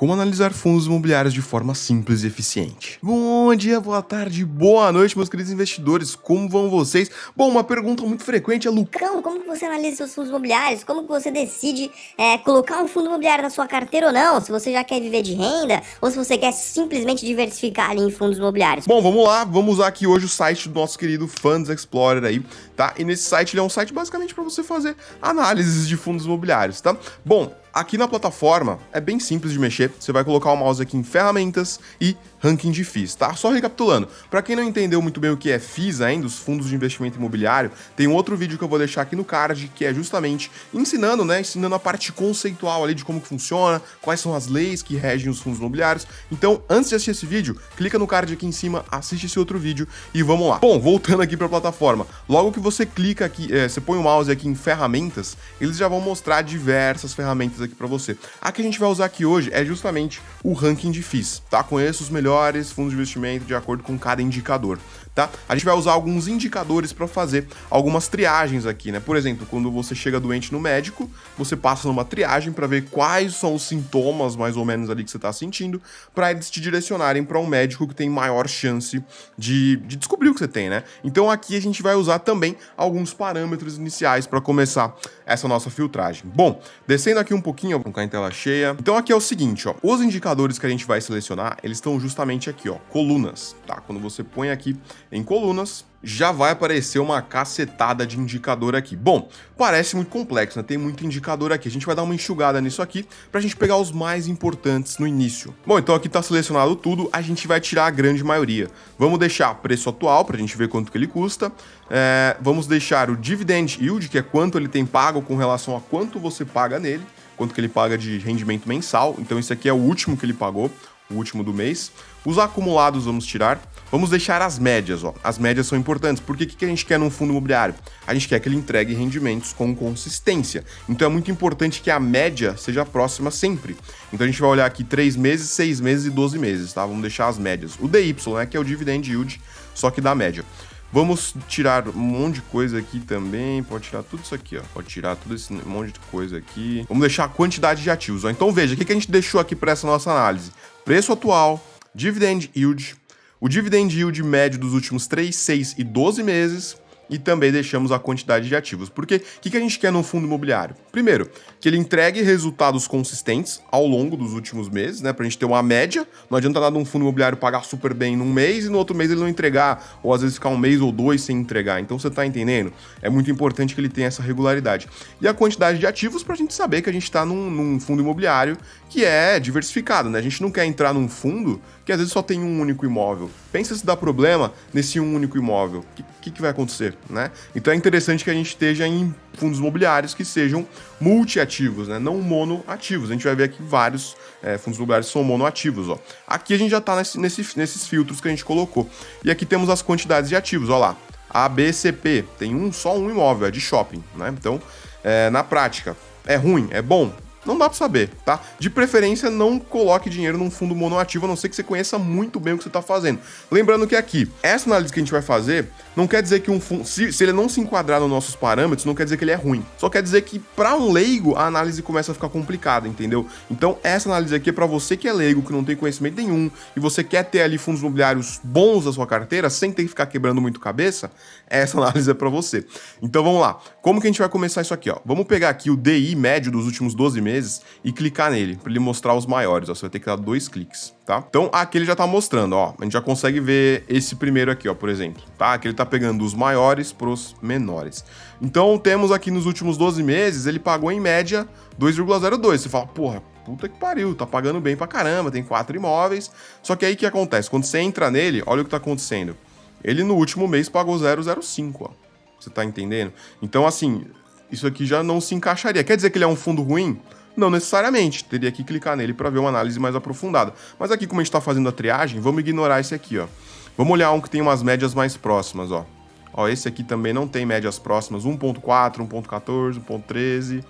Como analisar fundos imobiliários de forma simples e eficiente? Bom dia, boa tarde, boa noite, meus queridos investidores. Como vão vocês? Bom, uma pergunta muito frequente é, Lucão, como que você analisa seus fundos imobiliários? Como que você decide colocar um fundo imobiliário na sua carteira ou não? Se você já quer viver de renda ou se você quer simplesmente diversificar ali em fundos imobiliários. Bom, vamos lá, vamos usar aqui hoje o site do nosso querido Funds Explorer aí, tá? E nesse site ele é um site basicamente para você fazer análises de fundos imobiliários, tá? Bom, aqui na plataforma é bem simples de mexer, você vai colocar o mouse aqui em ferramentas e ranking de FIIs, tá? Só recapitulando, para quem não entendeu muito bem o que é FIIs ainda, os fundos de investimento imobiliário, tem um outro vídeo que eu vou deixar aqui no card, que é justamente ensinando, né, ensinando a parte conceitual ali de como que funciona, quais são as leis que regem os fundos imobiliários. Então, antes de assistir esse vídeo, clica no card aqui em cima, assiste esse outro vídeo e vamos lá. Bom, voltando aqui para a plataforma, logo que você clica aqui, você põe o mouse aqui em ferramentas, eles já vão mostrar diversas ferramentas aqui para você. A que a gente vai usar aqui hoje é justamente o ranking de FIIs, tá? Conheça os melhores fundos de investimento de acordo com cada indicador, tá? A gente vai usar alguns indicadores para fazer algumas triagens aqui, né? Por exemplo, quando você chega doente no médico, você passa numa triagem para ver quais são os sintomas mais ou menos ali que você está sentindo, para eles te direcionarem para um médico que tem maior chance de descobrir o que você tem, né? Então aqui a gente vai usar também alguns parâmetros iniciais para começar essa nossa filtragem. Bom, descendo aqui um pouquinho, vou colocar em tela cheia. Então aqui é o seguinte, ó, os indicadores que a gente vai selecionar, eles estão justamente aqui, ó, colunas, tá? Quando você põe aqui em colunas, já vai aparecer uma cacetada de indicador aqui. Bom, parece muito complexo, né? Tem muito indicador aqui. A gente vai dar uma enxugada nisso aqui pra gente pegar os mais importantes no início. Bom, então aqui tá selecionado tudo, a gente vai tirar a grande maioria. Vamos deixar preço atual pra gente ver quanto que ele custa. Vamos deixar o dividend yield, que é quanto ele tem pago com relação a quanto você paga nele, quanto que ele paga de rendimento mensal. Então esse aqui é o último que ele pagou, o último do mês. Os acumulados vamos tirar. Vamos deixar as médias, ó. As médias são importantes, porque o que a gente quer num fundo imobiliário? A gente quer que ele entregue rendimentos com consistência. Então é muito importante que a média seja próxima sempre. Então a gente vai olhar aqui 3 meses, 6 meses e 12 meses, tá? Vamos deixar as médias. O DY, né, que é o dividend yield, só que da média. Vamos tirar um monte de coisa aqui também, pode tirar tudo isso aqui, ó. Pode tirar tudo esse monte de coisa aqui. Vamos deixar a quantidade de ativos, ó. Então veja, o que a gente deixou aqui para essa nossa análise? Preço atual, dividend yield, o dividend yield médio dos últimos 3, 6 e 12 meses e também deixamos a quantidade de ativos. Porque o que a gente quer num fundo imobiliário? Primeiro, que ele entregue resultados consistentes ao longo dos últimos meses, né? Pra gente ter uma média. Não adianta nada um fundo imobiliário pagar super bem num mês e no outro mês ele não entregar, ou às vezes ficar um mês ou dois sem entregar. Então você tá entendendo? É muito importante que ele tenha essa regularidade. E a quantidade de ativos pra gente saber que a gente tá num fundo imobiliário que é diversificado, né? A gente não quer entrar num fundo que às vezes só tem um único imóvel. Pensa se dá problema nesse um único imóvel. O que vai acontecer, né? Então é interessante que a gente esteja em fundos imobiliários que sejam multiativos, né? Não monoativos. A gente vai ver aqui vários fundos imobiliários que são monoativos, ó. Aqui a gente já está nesses filtros que a gente colocou. E aqui temos as quantidades de ativos, ó lá. ABCP, tem só um imóvel, é de shopping, né? Então, na prática, é ruim, é bom? Não dá pra saber, tá? De preferência, não coloque dinheiro num fundo monoativo, a não ser que você conheça muito bem o que você tá fazendo. Lembrando que aqui, essa análise que a gente vai fazer, não quer dizer que um fundo, se ele não se enquadrar nos nossos parâmetros, não quer dizer que ele é ruim. Só quer dizer que, para um leigo, a análise começa a ficar complicada, entendeu? Então, essa análise aqui é pra você que é leigo, que não tem conhecimento nenhum, e você quer ter ali fundos imobiliários bons na sua carteira, sem ter que ficar quebrando muito cabeça, essa análise é pra você. Então, vamos lá. Como que a gente vai começar isso aqui, ó? Vamos pegar aqui o DI médio dos últimos 12 meses, e clicar nele, para ele mostrar os maiores, ó. Você vai ter que dar 2 cliques, tá? Então, aqui ele já tá mostrando, ó. A gente já consegue ver esse primeiro aqui, ó, por exemplo, tá? Aqui ele tá pegando os maiores pros menores. Então, temos aqui nos últimos 12 meses, ele pagou em média 2,02. Você fala, porra, puta que pariu, tá pagando bem pra caramba, tem 4 imóveis. Só que aí o que acontece? Quando você entra nele, olha o que tá acontecendo. Ele no último mês pagou 0,05, ó. Você tá entendendo? Então, assim, isso aqui já não se encaixaria. Quer dizer que ele é um fundo ruim? Não necessariamente, teria que clicar nele para ver uma análise mais aprofundada. Mas aqui, como a gente está fazendo a triagem, vamos ignorar esse aqui, ó. Vamos olhar um que tem umas médias mais próximas, ó. Ó, esse aqui também não tem médias próximas, 1.4, 1.14, 1.13,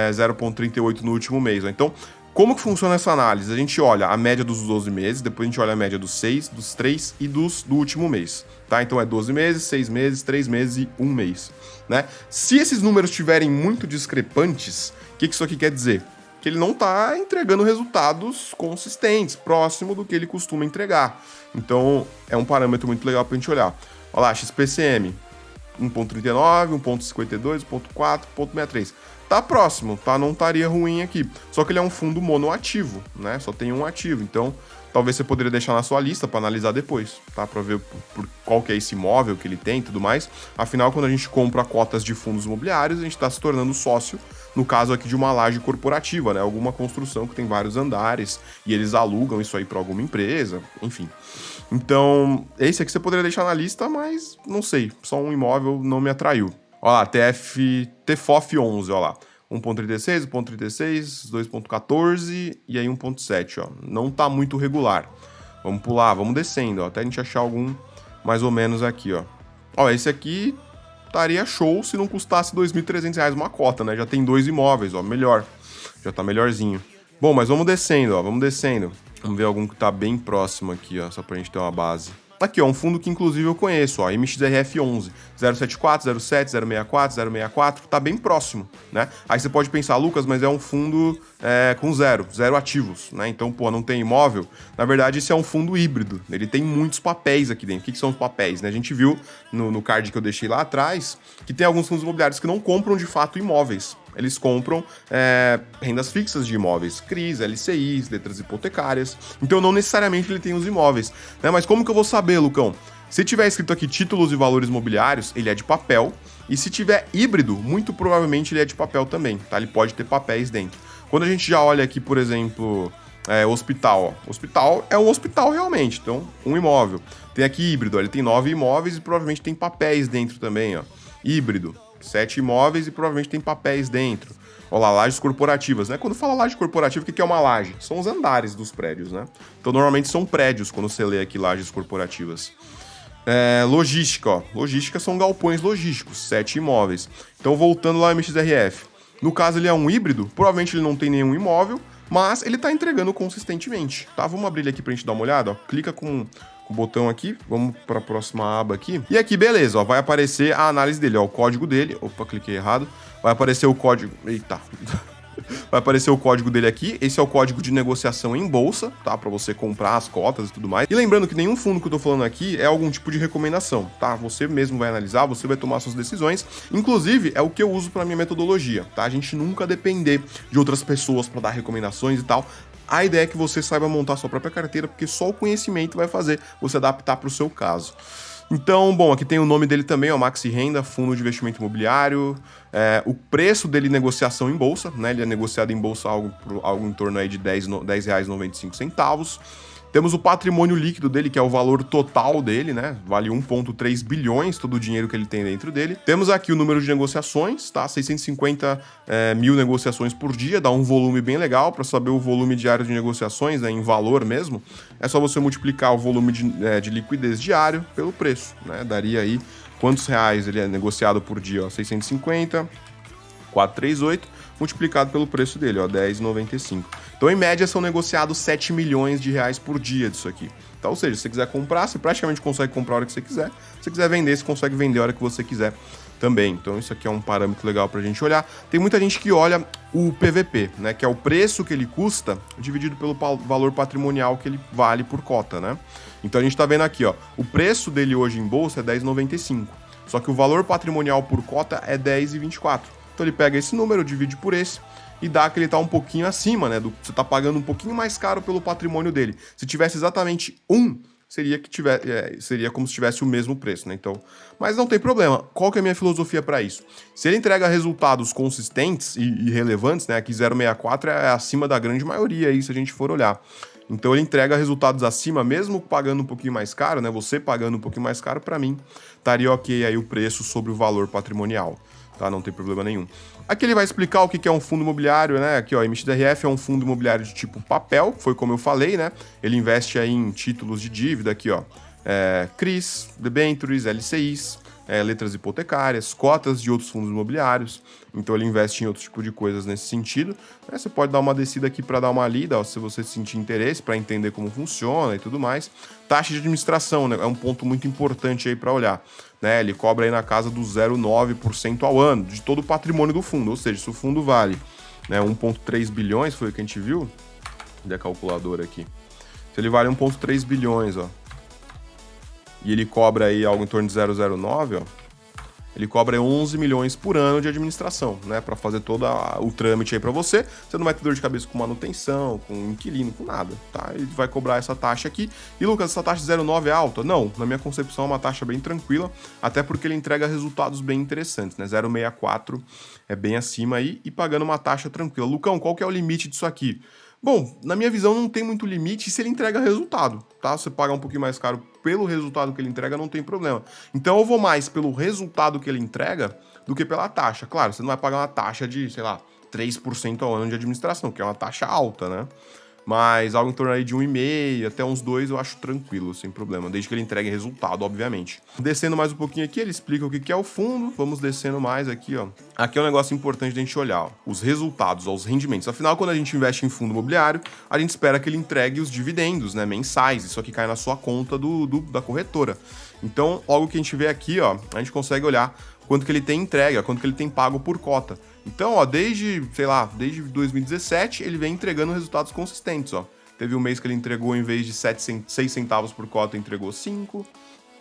0.38 no último mês, ó. Então, como que funciona essa análise? A gente olha a média dos 12 meses, depois a gente olha a média dos 6, dos 3 e do último mês, tá? Então é 12 meses, 6 meses, 3 meses e 1 mês, né? Se esses números estiverem muito discrepantes, o que isso aqui quer dizer? que ele não está entregando resultados consistentes, próximo do que ele costuma entregar. Então, é um parâmetro muito legal para a gente olhar. Olha lá, XPCM, 1.39, 1.52, 1.4, 1.63. Tá próximo, tá? Não estaria ruim aqui. Só que ele é um fundo monoativo, né? Só tem um ativo. Então, talvez você poderia deixar na sua lista para analisar depois, tá? Para ver por qual que é esse imóvel que ele tem e tudo mais. Afinal, quando a gente compra cotas de fundos imobiliários, a gente está se tornando sócio, no caso aqui de uma laje corporativa, né? Alguma construção que tem vários andares e eles alugam isso aí para alguma empresa, enfim. Então, esse aqui você poderia deixar na lista, mas não sei, só um imóvel não me atraiu. Olha lá, TFOF 11, olha lá. 1.36, 1.36, 2.14 e aí 1.7, ó. Não tá muito regular. Vamos pular, vamos descendo, ó, até a gente achar algum mais ou menos aqui, ó. Ó, esse aqui estaria show se não custasse R$ 2.300 uma cota, né? Já tem 2 imóveis, ó, melhor. Já tá melhorzinho. Bom, mas vamos descendo, ó, vamos descendo. Vamos ver algum que tá bem próximo aqui, ó, só pra gente ter uma base. Aqui, ó, um fundo que inclusive eu conheço, ó, MXRF 11, 074, 07, 064, 064, tá bem próximo, né? Aí você pode pensar, Lucas, mas é um fundo com zero ativos, né? Então, pô, não tem imóvel. Na verdade, esse é um fundo híbrido, ele tem muitos papéis aqui dentro. O que são os papéis, né? A gente viu no card que eu deixei lá atrás que tem alguns fundos imobiliários que não compram de fato imóveis. Eles compram rendas fixas de imóveis, CRIs, LCIs, letras hipotecárias. Então não necessariamente ele tem os imóveis, né? Mas como que eu vou saber, Lucão? Se tiver escrito aqui títulos e valores imobiliários, ele é de papel. E se tiver híbrido, muito provavelmente ele é de papel também, tá? Ele pode ter papéis dentro. Quando a gente já olha aqui, por exemplo, hospital, ó. Hospital é um hospital realmente, então um imóvel. Tem aqui híbrido, ó, ele tem 9 imóveis e provavelmente tem papéis dentro também, ó. Híbrido. 7 imóveis e provavelmente tem papéis dentro. Olha lá, lajes corporativas, né? Quando fala laje corporativa, o que é uma laje? São os andares dos prédios, né? Então, normalmente são prédios quando você lê aqui lajes corporativas. Logística, ó. Logística são galpões logísticos, 7 imóveis. Então, voltando lá ao MXRF. No caso, ele é um híbrido, provavelmente ele não tem nenhum imóvel, mas ele está entregando consistentemente, tá? Vamos abrir ele aqui pra gente dar uma olhada, ó. Clica com o botão aqui, vamos para a próxima aba aqui. E aqui, beleza, ó, vai aparecer a análise dele, ó, o código dele. Opa, cliquei errado. Vai aparecer o código... Eita. Vai aparecer o código dele aqui. Esse é o código de negociação em bolsa, tá? Para você comprar as cotas e tudo mais. E lembrando que nenhum fundo que eu tô falando aqui é algum tipo de recomendação, tá? Você mesmo vai analisar, você vai tomar suas decisões. Inclusive, é o que eu uso para minha metodologia, tá? A gente nunca depender de outras pessoas para dar recomendações e tal. A ideia é que você saiba montar sua própria carteira, porque só o conhecimento vai fazer você adaptar para o seu caso. Então, bom, aqui tem o nome dele também, ó, Maxi Renda, Fundo de Investimento Imobiliário. O preço dele negociação em bolsa, né? Ele é negociado em bolsa algo em torno aí de R$10,95. Temos o patrimônio líquido dele, que é o valor total dele, né? Vale 1,3 bilhões, todo o dinheiro que ele tem dentro dele. Temos aqui o número de negociações, tá? 650 mil negociações por dia, dá um volume bem legal. Para saber o volume diário de negociações, né, em valor mesmo, é só você multiplicar o volume de liquidez diário pelo preço, né? Daria aí quantos reais ele é negociado por dia, ó? 650, 438, multiplicado pelo preço dele, ó, R$10,95. Então, em média, são negociados 7 milhões de reais por dia disso aqui. Então, ou seja, se você quiser comprar, você praticamente consegue comprar a hora que você quiser. Se você quiser vender, você consegue vender a hora que você quiser também. Então, isso aqui é um parâmetro legal pra gente olhar. Tem muita gente que olha o PVP, né, que é o preço que ele custa dividido pelo valor patrimonial que ele vale por cota, né? Então, a gente tá vendo aqui, ó, o preço dele hoje em bolsa é R$10,95. Só que o valor patrimonial por cota é R$10,24. Então ele pega esse número, divide por esse e dá que ele tá um pouquinho acima, né? Você tá pagando um pouquinho mais caro pelo patrimônio dele. Se tivesse exatamente seria como se tivesse o mesmo preço, né? Então, mas não tem problema. Qual que é a minha filosofia para isso? Se ele entrega resultados consistentes e relevantes, né? Aqui 0,64 é acima da grande maioria aí, se a gente for olhar. Então ele entrega resultados acima, mesmo pagando um pouquinho mais caro, né? Você pagando um pouquinho mais caro, para mim, estaria ok aí o preço sobre o valor patrimonial. Tá? Não tem problema nenhum. Aqui ele vai explicar o que é um fundo imobiliário, né? Aqui, ó, MXDRF é um fundo imobiliário de tipo papel, foi como eu falei, né? Ele investe aí em títulos de dívida, aqui, ó, CRIs, debentures, LCIs, letras hipotecárias, cotas de outros fundos imobiliários. Então ele investe em outro tipo de coisas nesse sentido. Você pode dar uma descida aqui para dar uma lida, ó, se você sentir interesse, para entender como funciona e tudo mais. Taxa de administração, né? É um ponto muito importante aí para olhar. Né? Ele cobra aí na casa do 0,9% ao ano de todo o patrimônio do fundo. Ou seja, se o fundo vale né, 1,3 bilhões foi o que a gente viu. Cadê a calculadora aqui? Se ele vale 1,3 bilhões, ó, e ele cobra aí algo em torno de 0,09, ó, ele cobra 11 milhões por ano de administração, né, para fazer todo o trâmite aí para você. Você não vai ter dor de cabeça com manutenção, com inquilino, com nada, tá? Ele vai cobrar essa taxa aqui. E Lucas, essa taxa de 0,9 é alta? Não, na minha concepção é uma taxa bem tranquila, até porque ele entrega resultados bem interessantes, né? 0,64 é bem acima aí e pagando uma taxa tranquila. Lucão, qual que é o limite disso aqui? Bom, na minha visão não tem muito limite se ele entrega resultado, tá? Você pagar um pouquinho mais caro pelo resultado que ele entrega, não tem problema. Então eu vou mais pelo resultado que ele entrega do que pela taxa. Claro, você não vai pagar uma taxa de, sei lá, 3% ao ano de administração, que é uma taxa alta, né? Mas algo em torno aí de 1,5 até uns 2 eu acho tranquilo, sem problema, desde que ele entregue resultado, obviamente. Descendo mais um pouquinho aqui, ele explica o que é o fundo. Vamos descendo mais aqui, ó. Aqui é um negócio importante da gente olhar, ó, os resultados, ó, os rendimentos. Afinal, quando a gente investe em fundo imobiliário, a gente espera que ele entregue os dividendos, né, mensais. Isso aqui cai na sua conta da corretora. Então, logo que a gente vê aqui, ó, a gente consegue olhar quanto que ele tem entrega, quanto que ele tem pago por cota. Então, ó, desde 2017, ele vem entregando resultados consistentes, ó. Teve um mês que ele entregou, em vez de 6 centavos por cota, entregou 5.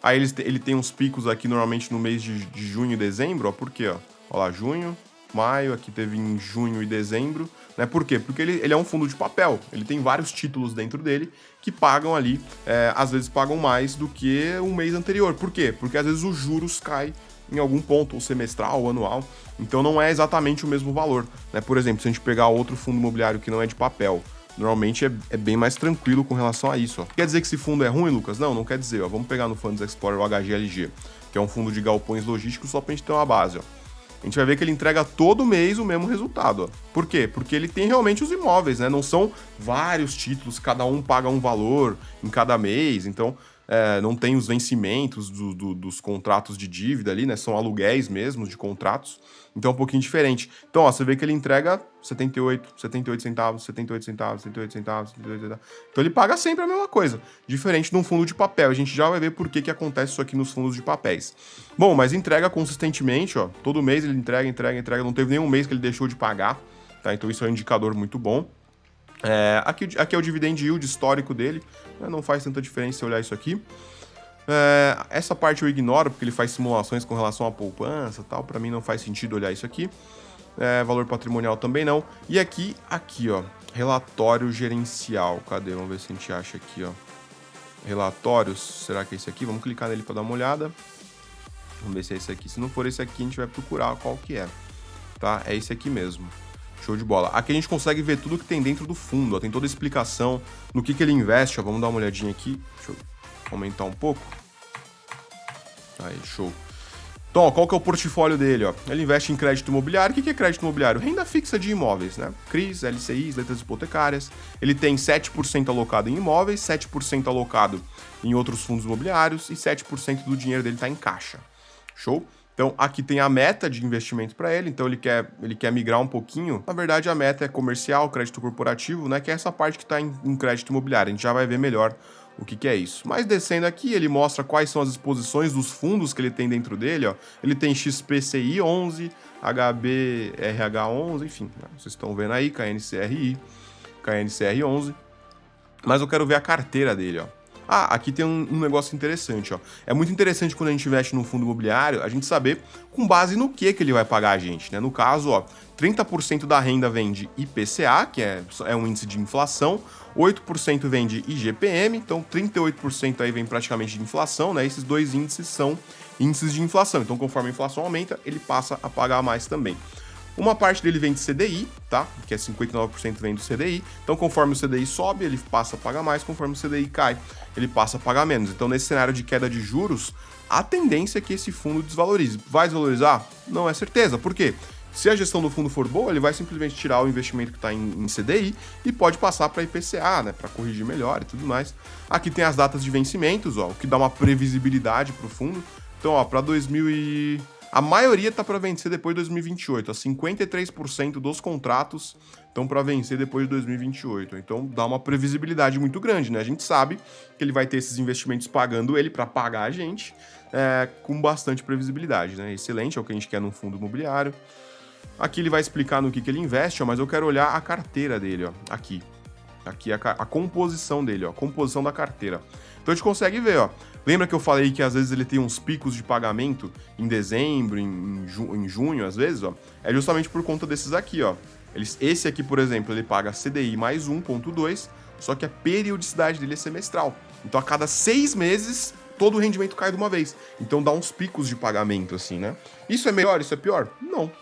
Aí ele tem uns picos aqui, normalmente no mês de junho e dezembro, ó. Por quê, ó? Ó lá, junho, maio, aqui teve em junho e dezembro, né? Por quê? Porque ele é um fundo de papel, ele tem vários títulos dentro dele que pagam ali, às vezes pagam mais do que um mês anterior. Por quê? Porque às vezes os juros caem em algum ponto, ou semestral, ou anual, então não é exatamente o mesmo valor, né? Por exemplo, se a gente pegar outro fundo imobiliário que não é de papel, normalmente é bem mais tranquilo com relação a isso, ó. Quer dizer que esse fundo é ruim, Lucas? Não, não quer dizer, ó. Vamos pegar no Funds Explorer o HGLG, que é um fundo de galpões logísticos, só pra gente ter uma base, ó. A gente vai ver que ele entrega todo mês o mesmo resultado, ó. Por quê? Porque ele tem realmente os imóveis, né? Não são vários títulos, cada um paga um valor em cada mês, então não tem os vencimentos dos contratos de dívida ali, né? São aluguéis mesmo de contratos. Então é um pouquinho diferente. Então, ó, você vê que ele entrega 78 centavos, 78 centavos, 78 centavos, 78 centavos. Então ele paga sempre a mesma coisa. Diferente de um fundo de papel. A gente já vai ver por que acontece isso aqui nos fundos de papéis. Bom, mas entrega consistentemente, ó. Todo mês ele entrega. Não teve nenhum mês que ele deixou de pagar, tá? Então isso é um indicador muito bom. Aqui é o dividend yield histórico dele, né? Não faz tanta diferença se olhar isso aqui. Essa parte eu ignoro, porque ele faz simulações com relação à poupança e tal. Para mim não faz sentido olhar isso aqui. Valor patrimonial também não. E aqui, ó, relatório gerencial. Cadê? Vamos ver se a gente acha aqui, ó. Relatórios, será que é esse aqui? Vamos clicar nele para dar uma olhada. Vamos ver se é esse aqui. Se não for esse aqui, a gente vai procurar qual que é. Tá? É esse aqui mesmo. Show de bola. Aqui a gente consegue ver tudo que tem dentro do fundo, ó. Tem toda a explicação no que ele investe, ó. Vamos dar uma olhadinha aqui. Deixa eu aumentar um pouco. Aí, show. Então, ó, qual que é o portfólio dele, ó? Ele investe em crédito imobiliário. O que é crédito imobiliário? Renda fixa de imóveis, né? CRIs, LCIs, letras hipotecárias. Ele tem 7% alocado em imóveis, 7% alocado em outros fundos imobiliários e 7% do dinheiro dele está em caixa. Show? Então, aqui tem a meta de investimento para ele, então ele quer migrar um pouquinho. Na verdade, a meta é comercial, crédito corporativo, né? Que é essa parte que está em crédito imobiliário. A gente já vai ver melhor o que é isso. Mas descendo aqui, ele mostra quais são as exposições dos fundos que ele tem dentro dele, ó. Ele tem XPCI 11, HBRH 11, enfim, né? Vocês estão vendo aí, KNCRI, KNCR 11. Mas eu quero ver a carteira dele, ó. Aqui tem um negócio interessante, ó. É muito interessante quando a gente investe num fundo imobiliário, a gente saber com base no que ele vai pagar a gente, né? No caso, ó, 30% da renda vem de IPCA, que é um índice de inflação, 8% vem de IGPM, então 38% aí vem praticamente de inflação, né? Esses dois índices são índices de inflação, então conforme a inflação aumenta, ele passa a pagar mais também. Uma parte dele vem de CDI, tá? Que é 59% vem do CDI. Então, conforme o CDI sobe, ele passa a pagar mais. Conforme o CDI cai, ele passa a pagar menos. Então, nesse cenário de queda de juros, a tendência é que esse fundo desvalorize. Vai desvalorizar? Não é certeza. Por quê? Se a gestão do fundo for boa, ele vai simplesmente tirar o investimento que está em CDI e pode passar para IPCA, né? Para corrigir melhor e tudo mais. Aqui tem as datas de vencimentos, ó, o que dá uma previsibilidade para o fundo. Então, ó, para a maioria está para vencer depois de 2028. 53% dos contratos estão para vencer depois de 2028. Então dá uma previsibilidade muito grande, né? A gente sabe que ele vai ter esses investimentos pagando ele para pagar a gente com bastante previsibilidade, né? Excelente, é o que a gente quer num fundo imobiliário. Aqui ele vai explicar no que ele investe, ó, mas eu quero olhar a carteira dele, ó, aqui. Aqui a composição dele, ó, a composição da carteira. Então a gente consegue ver, ó. Lembra que eu falei que às vezes ele tem uns picos de pagamento em dezembro, em junho, às vezes, ó? É justamente por conta desses aqui, ó. Esse aqui, por exemplo, ele paga CDI mais 1,2, só que a periodicidade dele é semestral. Então a cada 6 meses, todo o rendimento cai de uma vez. Então dá uns picos de pagamento, assim, né? Isso é melhor? Isso é pior?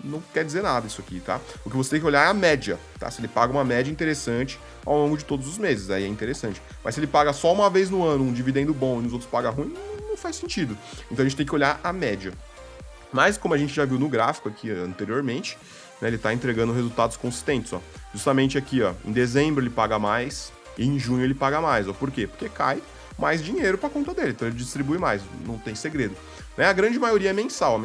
Não quer dizer nada isso aqui, tá? O que você tem que olhar é a média, tá? Se ele paga uma média interessante ao longo de todos os meses, aí é interessante. Mas se ele paga só uma vez no ano um dividendo bom e nos outros paga ruim, não faz sentido. Então a gente tem que olhar a média. Mas como a gente já viu no gráfico aqui anteriormente, né, ele tá entregando resultados consistentes, ó. Justamente aqui, ó, em dezembro ele paga mais e em junho ele paga mais, ó. Por quê? Porque cai mais dinheiro para conta dele, então ele distribui mais, não tem segredo. Né? A grande maioria é mensal.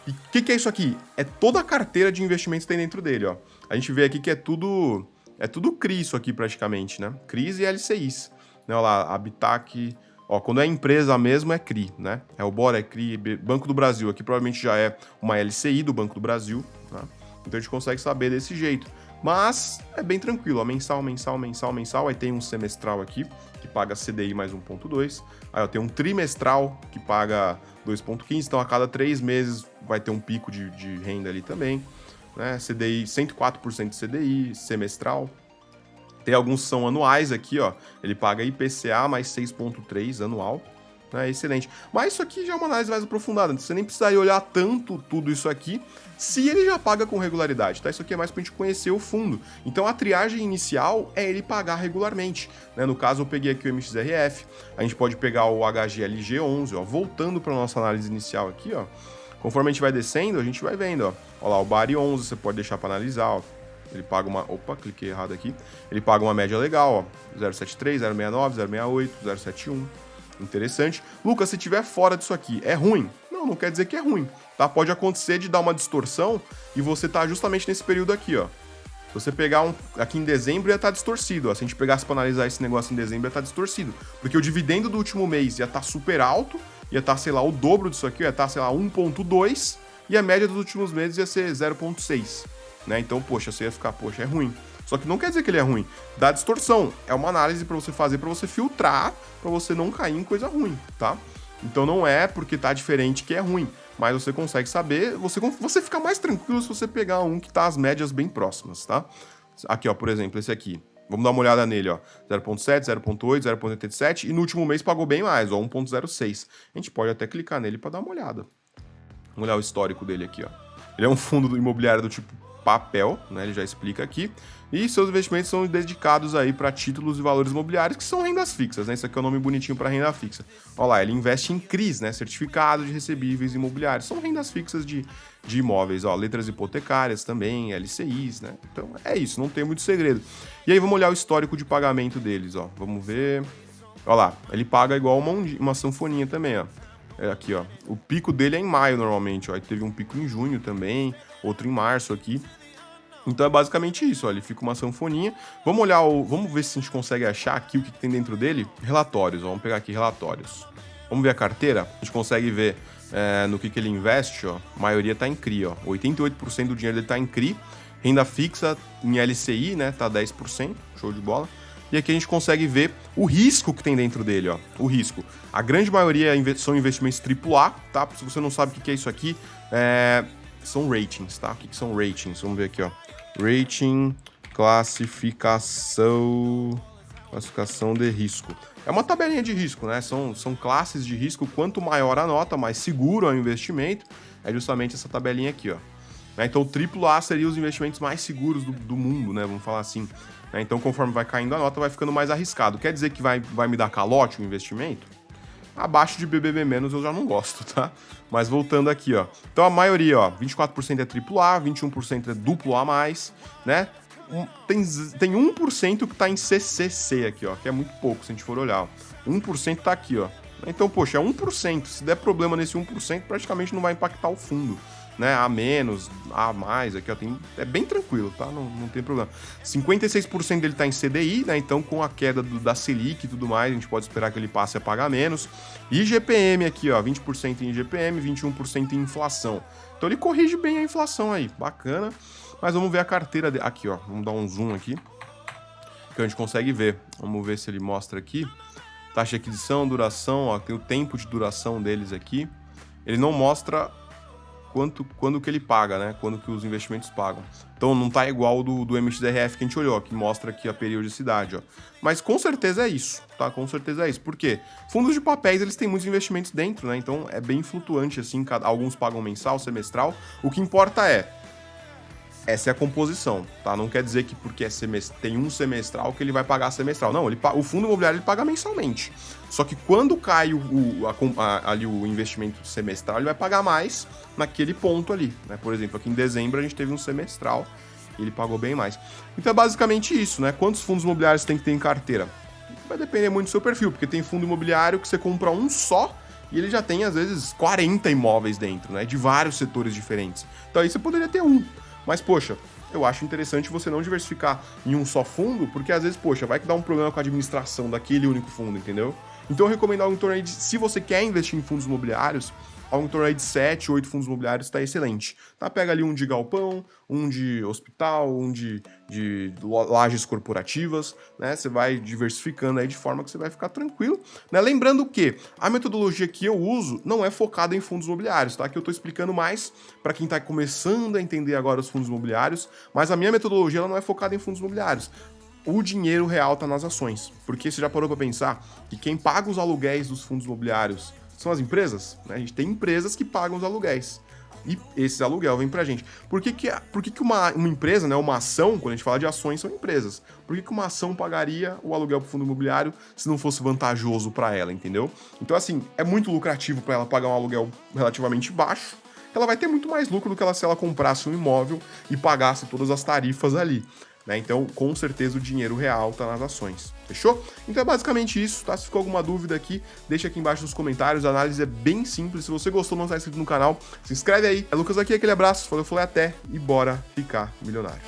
E o que é isso aqui? É toda a carteira de investimentos que tem dentro dele, ó. A gente vê aqui que é tudo CRI isso aqui praticamente, né? CRIs e LCIs. Né? Olha lá, Habitac, ó, quando é empresa mesmo é CRI, né? É o Bora, é CRI, Banco do Brasil, aqui provavelmente já é uma LCI do Banco do Brasil, né? Então a gente consegue saber desse jeito. Mas é bem tranquilo, ó, mensal, aí tem um semestral aqui, que paga CDI mais 1,2, aí ó, tem um trimestral, que paga 2,15, então a cada 3 meses vai ter um pico de renda ali também, né, CDI, 104% de CDI, semestral, tem alguns que são anuais aqui, ó, ele paga IPCA mais 6,3 anual, né, excelente. Mas isso aqui já é uma análise mais aprofundada, você nem precisaria olhar tanto tudo isso aqui, se ele já paga com regularidade, tá? Isso aqui é mais pra gente conhecer o fundo. Então a triagem inicial é ele pagar regularmente, né? No caso eu peguei aqui o MXRF, a gente pode pegar o HGLG11, ó, voltando para nossa análise inicial aqui, ó. Conforme a gente vai descendo, a gente vai vendo, ó. Olha lá, o BARI11 você pode deixar para analisar, ó. Ele paga uma... Opa, cliquei errado aqui. Ele paga uma média legal, ó. 0,73, 0,69, 0,68, 0,71. Interessante. Lucas, se tiver fora disso aqui, é ruim? Não quer dizer que é ruim, tá? Pode acontecer de dar uma distorção e você tá justamente nesse período aqui, ó. Se você pegar aqui em dezembro, ia estar distorcido, ó. Se a gente pegasse para analisar esse negócio em dezembro, ia estar distorcido. Porque o dividendo do último mês ia estar super alto, ia estar, sei lá, o dobro disso aqui, ia estar, sei lá, 1,2, e a média dos últimos meses ia ser 0,6, né? Então, poxa, você ia ficar, poxa, é ruim. Só que não quer dizer que ele é ruim. Dá distorção. É uma análise para você fazer, para você filtrar, para você não cair em coisa ruim, tá? Então não é porque tá diferente que é ruim, mas você consegue saber, você fica mais tranquilo se você pegar um que tá as médias bem próximas, tá? Aqui, ó, por exemplo, esse aqui. Vamos dar uma olhada nele, ó. 0,7, 0,8, 0,87 e no último mês pagou bem mais, ó, 1,06. A gente pode até clicar nele para dar uma olhada. Vamos olhar o histórico dele aqui, ó. Ele é um fundo imobiliário do tipo papel, né? Ele já explica aqui. E seus investimentos são dedicados aí para títulos e valores imobiliários, que são rendas fixas, né? Isso aqui é o nome bonitinho para renda fixa. Olha lá, ele investe em CRIs, né? Certificados de recebíveis imobiliários. São rendas fixas de imóveis, ó. Letras hipotecárias também, LCIs, né? Então é isso, não tem muito segredo. E aí vamos olhar o histórico de pagamento deles, ó. Vamos ver. Olha lá, ele paga igual uma sanfoninha também, ó. Aqui, ó. O pico dele é em maio normalmente, ó. Aí teve um pico em junho também, outro em março aqui. Então é basicamente isso, ó, ele fica uma sanfoninha. Vamos olhar, vamos ver se a gente consegue achar aqui o que tem dentro dele. Relatórios, ó, vamos pegar aqui relatórios. Vamos ver a carteira? A gente consegue ver no que ele investe, ó. A maioria tá em CRI, ó. 88% do dinheiro dele tá em CRI. Renda fixa em LCI, né, tá 10%, show de bola. E aqui a gente consegue ver o risco que tem dentro dele, ó. O risco. A grande maioria são investimentos AAA, tá? Se você não sabe o que é isso aqui, são ratings, tá? O que são ratings? Vamos ver aqui, ó. Rating, classificação de risco. É uma tabelinha de risco, né? São classes de risco. Quanto maior a nota, mais seguro é o investimento. É justamente essa tabelinha aqui, ó. Então, o AAA seria os investimentos mais seguros do mundo, né? Vamos falar assim. Então, conforme vai caindo a nota, vai ficando mais arriscado. Quer dizer que vai me dar calote o investimento? Abaixo de BBB- eu já não gosto, tá? Mas voltando aqui, ó. Então a maioria, ó, 24% é AAA, 21% é duplo A+, né? Tem 1% que tá em CCC aqui, ó, que é muito pouco se a gente for olhar, ó. 1% tá aqui, ó. Então, poxa, é 1%. Se der problema nesse 1%, praticamente não vai impactar o fundo, né, A menos, A mais, aqui ó, é bem tranquilo, tá? Não tem problema. 56% dele tá em CDI, né, então com a queda da Selic e tudo mais, a gente pode esperar que ele passe a pagar menos. E IGPM aqui, ó, 20% em IGPM, 21% em inflação. Então ele corrige bem a inflação aí, bacana. Mas vamos ver a carteira dele. Aqui, ó, vamos dar um zoom aqui, que a gente consegue ver. Vamos ver se ele mostra aqui. Taxa de aquisição, duração, ó, tem o tempo de duração deles aqui. Ele não mostra quando que ele paga, né? Quando que os investimentos pagam. Então não tá igual do MXRF que a gente olhou, que mostra aqui a periodicidade, ó. Mas com certeza é isso, tá? Com certeza é isso. Por quê? Fundos de papéis, eles têm muitos investimentos dentro, né? Então é bem flutuante, assim, alguns pagam mensal, semestral. O que importa essa é a composição, tá? Não quer dizer que porque tem um semestral que ele vai pagar semestral. Não, o fundo imobiliário ele paga mensalmente. Só que quando cai ali o investimento semestral, ele vai pagar mais naquele ponto ali, né? Por exemplo, aqui em dezembro a gente teve um semestral e ele pagou bem mais. Então é basicamente isso, né? Quantos fundos imobiliários tem que ter em carteira? Vai depender muito do seu perfil, porque tem fundo imobiliário que você compra um só e ele já tem, às vezes, 40 imóveis dentro, né? De vários setores diferentes. Então aí você poderia ter um. Mas, poxa, eu acho interessante você não diversificar em um só fundo, porque às vezes, poxa, vai que dá um problema com a administração daquele único fundo, entendeu? Então eu recomendo algo em torno aí de, se você quer investir em fundos imobiliários, algo em torno aí de 7, 8 fundos imobiliários está excelente. Tá? Pega ali um de galpão, um de hospital, um de lajes corporativas, né? Você vai diversificando aí de forma que você vai ficar tranquilo, né? Lembrando que a metodologia que eu uso não é focada em fundos imobiliários, tá? Que eu tô explicando mais para quem tá começando a entender agora os fundos imobiliários, mas a minha metodologia ela não é focada em fundos imobiliários. O dinheiro real tá nas ações, porque você já parou para pensar que quem paga os aluguéis dos fundos imobiliários são as empresas, né? A gente tem empresas que pagam os aluguéis. E esse aluguel vem pra gente. Por que uma empresa, né, uma ação, quando a gente fala de ações, são empresas. Por que uma ação pagaria o aluguel pro fundo imobiliário se não fosse vantajoso para ela, entendeu? Então, assim, é muito lucrativo para ela pagar um aluguel relativamente baixo. Ela vai ter muito mais lucro do que se ela comprasse um imóvel e pagasse todas as tarifas ali. Né? Então, com certeza, o dinheiro real tá nas ações. Fechou? Então é basicamente isso, tá? Se ficou alguma dúvida aqui, deixa aqui embaixo nos comentários. A análise é bem simples. Se você gostou, não está inscrito no canal, se inscreve aí. É Lucas aqui, aquele abraço. Falei até e bora ficar milionário.